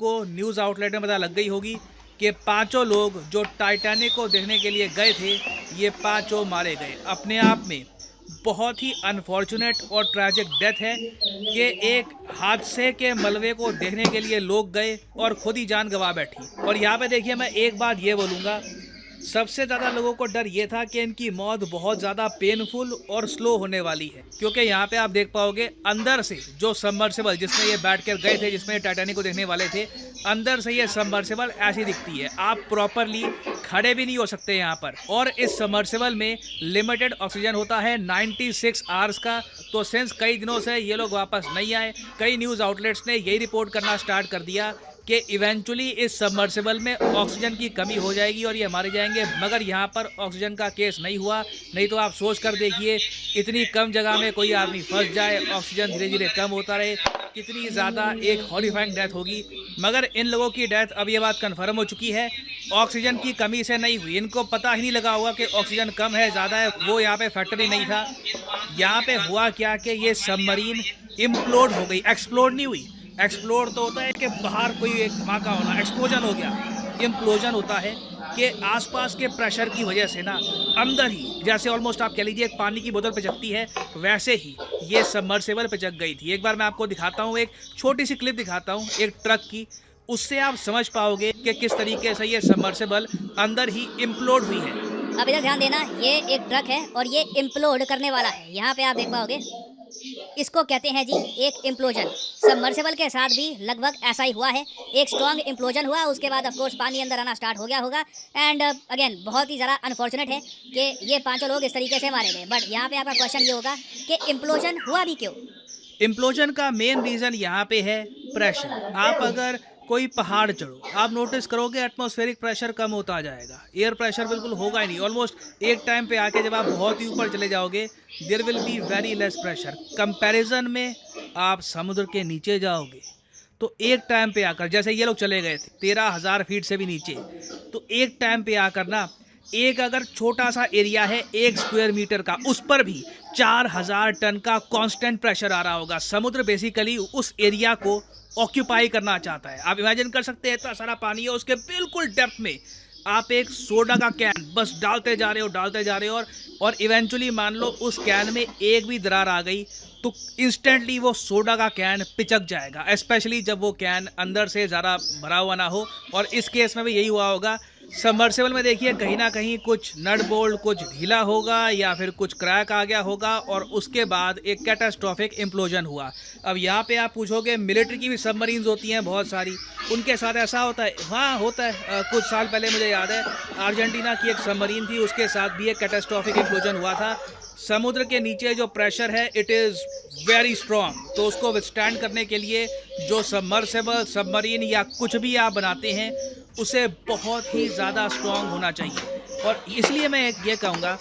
आपको news outlet में पता लग गई होगी कि पांचों लोग जो टाइटैनिक को देखने के लिए गए थे, ये पांचों मारे गए। अपने आप में बहुत ही अनफॉर्चुनेट और ट्रैजिक डेथ है कि एक हादसे के मलबे को देखने के लिए लोग गए और खुद ही जान गंवा बैठी। और यहाँ पे देखिए, मैं एक बात ये बोलूँगा, सबसे ज़्यादा लोगों को डर ये था कि इनकी मौत बहुत ज़्यादा पेनफुल और स्लो होने वाली है, क्योंकि यहाँ पे आप देख पाओगे अंदर से जो सबमर्सिबल जिसमें ये बैठ कर गए थे, जिसमें ये टाइटैनिक को देखने वाले थे, अंदर से ये सबमर्सिबल ऐसी दिखती है, आप प्रॉपरली खड़े भी नहीं हो सकते यहाँ पर। और इस सबमर्सिबल में लिमिटेड ऑक्सीजन होता है 96 आवर्स का। तो सिंस कई दिनों से ये लोग वापस नहीं आए, कई न्यूज़ आउटलेट्स ने यही रिपोर्ट करना स्टार्ट कर दिया कि इवेंचुअली इस सबमर्सिबल में ऑक्सीजन की कमी हो जाएगी और ये मारे जाएंगे। मगर यहाँ पर ऑक्सीजन का केस नहीं हुआ। नहीं तो आप सोच कर देखिए, इतनी कम जगह में कोई आदमी फंस जाए, ऑक्सीजन धीरे धीरे कम होता रहे, कितनी ज़्यादा एक हॉरिफाइंग डेथ होगी। मगर इन लोगों की डेथ अब ये बात कन्फर्म हो चुकी है, ऑक्सीजन की कमी से नहीं हुई। इनको पता ही नहीं लगा होगा कि ऑक्सीजन कम है ज़्यादा है, वो यहाँ पे फैक्टर ही नहीं था। यहाँ पे हुआ क्या कि ये सबमरीन इम्प्लोड हो गई, एक्सप्लोड नहीं हुई। एक्सप्लोड तो होता है कि बाहर कोई एक धमाका होना, एक्सप्लोजन हो गया। इम्प्लोजन होता है कि आसपास के प्रेशर की वजह से ना अंदर ही, जैसे ऑलमोस्ट आप कह लीजिए एक पानी की बोतल पिचकती है, वैसे ही ये सबमर्सिबल पिचक गई थी। एक बार मैं आपको दिखाता हूँ, एक छोटी सी क्लिप दिखाता हूँ एक ट्रक की, उससे आप समझ पाओगे कि किस तरीके से ये सबमर्सिबल अंदर ही इम्प्लोड हुई है। अब इधर ध्यान देना, ये एक ट्रक है और ये इम्प्लोड करने वाला है। यहाँ पे आप देख पाओगे, इसको कहते हैं जी एक इम्प्लोजन। सबमर्सिबल के साथ भी लगभग ऐसा ही हुआ है, एक स्ट्रॉन्ग इम्प्लोजन हुआ, उसके बाद ऑफ कोर्स पानी अंदर आना स्टार्ट हो गया होगा। एंड अगेन बहुत ही ज़्यादा अनफॉर्चुनेट है कि ये पांचों लोग इस तरीके से मारे गए। बट यहाँ पे आपका क्वेश्चन ये होगा कि इम्प्लोजन हुआ भी क्यों? इम्प्लोजन का मेन रीज़न यहाँ पे है प्रेशर। आप अगर कोई पहाड़ चढ़ो, आप नोटिस करोगे एटमॉस्फेरिक प्रेशर कम होता जाएगा, एयर प्रेशर बिल्कुल होगा ही नहीं। ऑलमोस्ट एक टाइम पे आके जब आप बहुत ही ऊपर चले जाओगे, there will be very less pressure. Comparison में आप समुद्र के नीचे जाओगे तो एक टाइम पे आकर, जैसे ये लोग चले गए थे 13,000 फीट से भी नीचे, तो एक टाइम पे आकर ना एक अगर छोटा सा एरिया है 1 स्क्वायर मीटर का, उस पर भी 4,000 टन का कांस्टेंट प्रेशर आ रहा होगा। समुद्र बेसिकली उस एरिया को ऑक्यूपाई करना चाहता है। आप इमेजिन कर सकते हैं, इतना सारा पानी है, उसके बिल्कुल डेप्थ में आप एक सोडा का कैन बस डालते जा रहे हो, डालते जा रहे हो, और इवेंचुअली मान लो उस कैन में एक भी दरार आ गई तो इंस्टेंटली वो सोडा का कैन पिचक जाएगा, स्पेशली जब वो कैन अंदर से ज़्यादा भरा हुआ ना हो। और इस केस में भी यही हुआ होगा। सबमर्सिबल में देखिए कहीं ना कहीं कुछ नट बोल्ट कुछ ढीला होगा या फिर कुछ क्रैक आ गया होगा और उसके बाद एक कैटास्ट्रॉफिक इम्प्लोजन हुआ। अब यहाँ पे आप पूछोगे, मिलिट्री की भी सबमरीन्स होती हैं बहुत सारी, उनके साथ ऐसा होता है? हाँ होता है। कुछ साल पहले मुझे याद है अर्जेंटीना की एक सबमरीन थी, उसके साथ भी एक कैटास्ट्रॉफिक इम्प्लोजन हुआ था। समुद्र के नीचे जो प्रेशर है इट इज़ वेरी स्ट्रॉन्ग, तो उसको विथस्टैंड करने के लिए जो सबमर्सिबल सबमरीन या कुछ भी आप बनाते हैं उसे बहुत ही ज़्यादा स्ट्रॉन्ग होना चाहिए। और इसलिए मैं ये कहूँगा,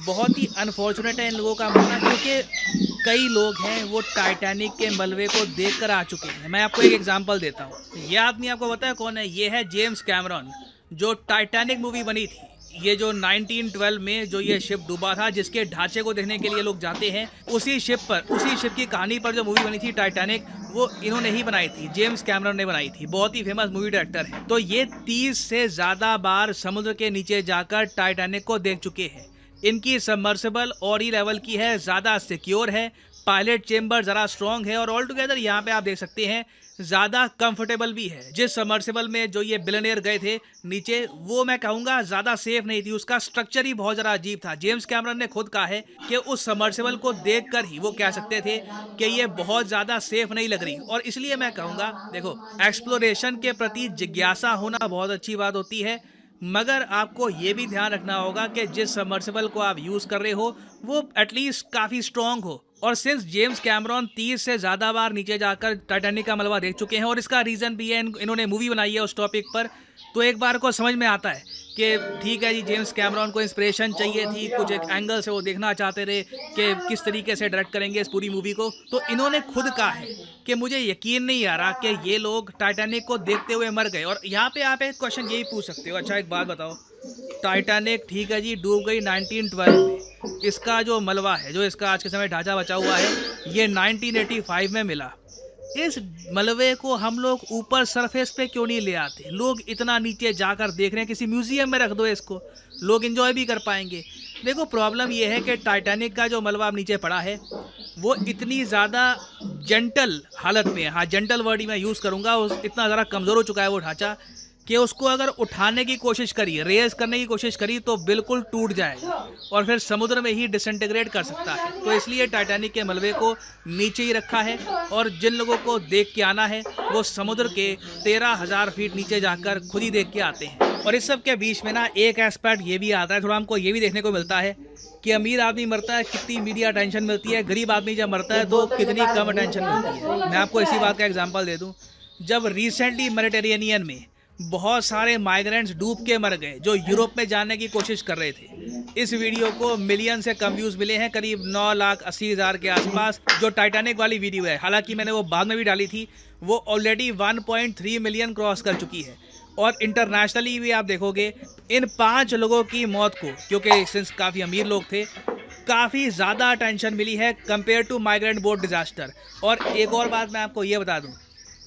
बहुत ही अनफॉर्चुनेट है इन लोगों का मरना, क्योंकि कई लोग हैं वो टाइटैनिक के मलबे को देख कर आ चुके हैं। मैं आपको एक एग्जांपल देता हूँ। ये आदमी आपको पता है कौन है? ये है जेम्स कैमरॉन, जो टाइटैनिक मूवी बनी थी, ये जो 1912 में जो ये शिप डूबा था, जिसके ढांचे को देखने के लिए लोग जाते हैं, उसी शिप पर, उसी शिप की कहानी पर जो मूवी बनी थी टाइटैनिक, वो इन्होंने ही बनाई थी, जेम्स कैमरॉन ने बनाई थी। बहुत ही फेमस मूवी डायरेक्टर है। तो ये 30 से ज़्यादा बार समुद्र के नीचे जाकर टाइटैनिक को देख चुके हैं। इनकी सबमर्सिबल और ही लेवल की है, ज़्यादा सिक्योर है, पायलट चेम्बर ज़रा स्ट्रॉन्ग है, और ऑल टुगेदर यहाँ पे आप देख सकते हैं ज़्यादा कंफर्टेबल भी है। जिस सबमर्सिबल में जो ये बिलियनियर गए थे नीचे, वो मैं कहूँगा ज़्यादा सेफ नहीं थी, उसका स्ट्रक्चर ही बहुत ज़्यादा अजीब था। जेम्स कैमरन ने खुद कहा है कि उस सबमर्सिबल को देखकर ही वो कह सकते थे कि ये बहुत ज़्यादा सेफ नहीं लग रही। और इसलिए मैं कहूँगा, देखो, एक्सप्लोरेशन के प्रति जिज्ञासा होना बहुत अच्छी बात होती है, मगर आपको ये भी ध्यान रखना होगा कि जिस सबमर्सिबल को आप यूज़ कर रहे हो वो एटलीस्ट काफ़ी स्ट्रॉन्ग हो। और सिंस जेम्स कैमरॉन 30 से ज़्यादा बार नीचे जाकर टाइटैनिक का मलबा देख चुके हैं, और इसका रीज़न भी है इन्होंने मूवी बनाई है उस टॉपिक पर, तो एक बार को समझ में आता है कि ठीक है जी, जेम्स कैमरॉन को इंस्पिरेशन चाहिए थी, कुछ एक एंगल से वो देखना चाहते रहे कि किस तरीके से डायरेक्ट करेंगे इस पूरी मूवी को। तो इन्होंने खुद कहा है कि मुझे यकीन नहीं आ रहा कि ये लोग टाइटैनिक को देखते हुए मर गए। और यहाँ पे आप एक क्वेश्चन यही पूछ सकते हो, अच्छा एक बात बताओ, टाइटैनिक ठीक है जी डूब गई 1912 में, इसका जो मलबा है, जो इसका आज के समय ढांचा बचा हुआ है, ये 1985 में मिला। इस मलबे को हम लोग ऊपर सरफेस पे क्यों नहीं ले आते? लोग इतना नीचे जाकर देख रहे हैं, किसी म्यूजियम में रख दो इसको, लोग एंजॉय भी कर पाएंगे। देखो प्रॉब्लम ये है कि टाइटैनिक का जो मलबा अब नीचे पड़ा है वो इतनी ज़्यादा जेंटल हालत में है, हाँ जेंटल वर्ड ही मैं यूज़ करूँगा, उस इतना ज़्यादा कमज़ोर हो चुका है वो ढांचा कि उसको अगर उठाने की कोशिश करी, रेस करने की कोशिश करी तो बिल्कुल टूट जाएगा और फिर समुद्र में ही डिसइंटीग्रेट कर सकता है। तो इसलिए टाइटैनिक के मलबे को नीचे ही रखा है और जिन लोगों को देख के आना है वो समुद्र के 13,000 फीट नीचे जाकर खुद ही देख के आते हैं। और इस सब के बीच में ना एक एस्पेक्ट ये भी आता है, थोड़ा हमको ये भी देखने को मिलता है कि अमीर आदमी मरता है कितनी मीडिया अटेंशन मिलती है, गरीब आदमी जब मरता है तो कितनी कम अटेंशन मिलती है। मैं आपको इसी बात का एग्जांपल दे दूं, जब रिसेंटली मेडिटेरेनियन में बहुत सारे माइग्रेंट्स डूब के मर गए जो यूरोप में जाने की कोशिश कर रहे थे, इस वीडियो को मिलियन से कम व्यूज़ मिले हैं, करीब 9,80,000 के आसपास जो टाइटैनिक वाली वीडियो है। हालांकि मैंने वो बाद में भी डाली थी, वो ऑलरेडी 1.3 मिलियन क्रॉस कर चुकी है। और इंटरनेशनली भी आप देखोगे इन 5 लोगों की मौत को, क्योंकि सिंस काफ़ी अमीर लोग थे, काफ़ी ज़्यादा अटेंशन मिली है compare to migrant boat disaster. और एक और बात मैं आपको ये बता दूं,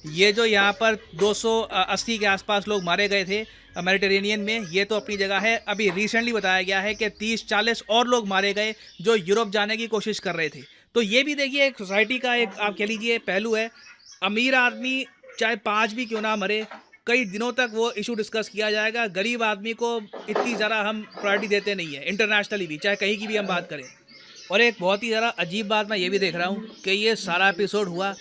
ये जो यहाँ पर 280 के आसपास लोग मारे गए थे मेडिटेरेनियन में, ये तो अपनी जगह है। अभी रिसेंटली बताया गया है कि 30-40 और लोग मारे गए जो यूरोप जाने की कोशिश कर रहे थे। तो ये भी देखिए एक सोसाइटी का एक आप कह लीजिए पहलू है। अमीर आदमी चाहे 5 भी क्यों ना मरे, कई दिनों तक वो इशू डिस्कस किया जाएगा। गरीब आदमी को इतनी ज़्यादा हम प्रायोरिटी देते नहीं है, इंटरनेशनली भी, चाहे कहीं की भी हम बात करें। और एक बहुत ही ज़्यादा अजीब बात मैं ये भी देख रहा हूँ कि ये सारा एपिसोड हुआ,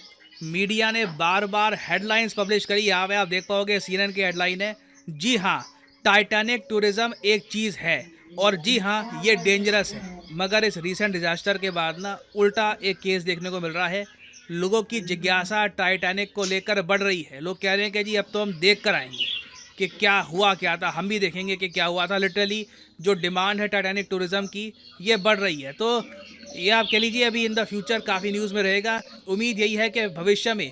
मीडिया ने बार बार हेडलाइंस पब्लिश करी। यहाँ पे आप देख पाओगे CNN की हेडलाइन है, जी हाँ टाइटैनिक टूरिज्म एक चीज़ है और जी हाँ ये डेंजरस है। मगर इस रीसेंट डिजास्टर के बाद ना उल्टा एक केस देखने को मिल रहा है। लोगों की जिज्ञासा टाइटैनिक को लेकर बढ़ रही है। लोग कह रहे हैं कि जी अब तो हम देख कर आएंगे कि क्या हुआ क्या था, हम भी देखेंगे कि क्या हुआ था। लिटरली जो डिमांड है टाइटैनिक टूरिज्म की ये बढ़ रही है। तो ये आप कह लीजिए अभी इन द फ्यूचर काफ़ी न्यूज़ में रहेगा। उम्मीद यही है कि भविष्य में